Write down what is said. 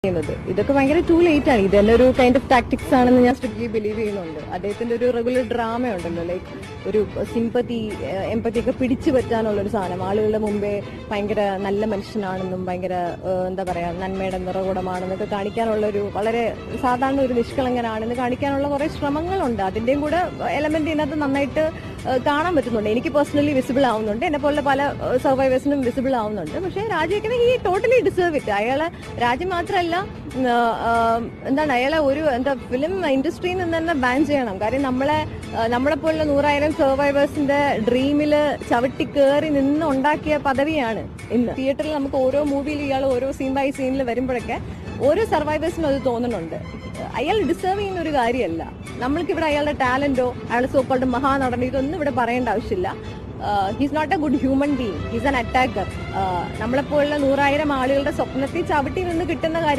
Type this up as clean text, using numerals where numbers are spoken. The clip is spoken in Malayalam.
ഇതൊക്കെ ഭയങ്കര ടൂ ലേറ്റ് ആണ്. ഇതെന്നെ ഒരു കൈൻഡ് ഓഫ് ടാക്ടിക്സ് ആണെന്ന് ഞാൻ സ്ട്രിക്ട്ലി ബിലീവ് ചെയ്യുന്നുണ്ട്. അദ്ദേഹത്തിന്റെ ഒരു റെഗുലർ ഡ്രാമ ഉണ്ടല്ലോ, ലൈക്ക് ഒരു സിമ്പതി എമ്പതി ഒക്കെ പിടിച്ചു പറ്റാനുള്ള ഒരു സാധനം. ആളുകളുടെ മുമ്പേ ഭയങ്കര നല്ല മനുഷ്യനാണെന്നും ഭയങ്കര എന്താ പറയാ നന്മയുടെ നിറകുടമാണെന്നൊക്കെ കാണിക്കാനുള്ള ഒരു വളരെ സാധാരണ ഒരു നിഷ്കളങ്കനാണെന്ന് കാണിക്കാനുള്ള കുറെ ശ്രമങ്ങളുണ്ട്. അതിന്റെയും കൂടെ എലമെന്റ് ഇതിനകത്ത് നന്നായിട്ട് കാണാൻ പറ്റുന്നുണ്ട്. എനിക്ക് പേഴ്സണലി വിസിബിൾ ആവുന്നുണ്ട്, എന്നെ പോലെ പല സർവൈവേഴ്സിനും വിസിബിൾ ആവുന്നുണ്ട്. പക്ഷെ രാജയ്ക്ക് ഈ ടോട്ടലി ഡിസേർവ് ഇറ്റ്. അയാളെ രാജ്യം മാത്രമല്ല, എന്താണ് അയാളെ ഒരു ഫിലിം ഇൻഡസ്ട്രിയിൽ നിന്ന് തന്നെ ബാൻ ചെയ്യണം. കാര്യം നമ്മളെപ്പോലുള്ള 100,000 സർവൈവേഴ്സിന്റെ ഡ്രീമില് ചവിട്ടി കയറി നിന്ന് ഉണ്ടാക്കിയ പദവിയാണ് ഇന്ന്. തിയേറ്ററിൽ നമുക്ക് ഓരോ മൂവിയിൽ ഇയാൾ ഓരോ സീൻ ബൈ സീനിൽ വരുമ്പോഴൊക്കെ ഓരോ സർവൈവേഴ്സിനും അത് തോന്നുന്നുണ്ട്. അയാൾ ഡിസേർവ് ചെയ്യുന്ന ഒരു കാര്യമല്ല. നമ്മൾക്കിവിടെ അയാളുടെ ടാലന്റോ അയാളുടെ സോക്കോൾഡ് മഹാനടനോ ഇതൊന്നും ഇവിടെ പറയേണ്ട ആവശ്യമില്ല. He's not a good human being, he's an attacker. നമ്മളെപ്പോലുള്ള 100,000 ആളുകളുടെ സ്വപ്നത്തിൽ ചവിട്ടി നിന്ന് കിട്ടുന്ന കാര്യം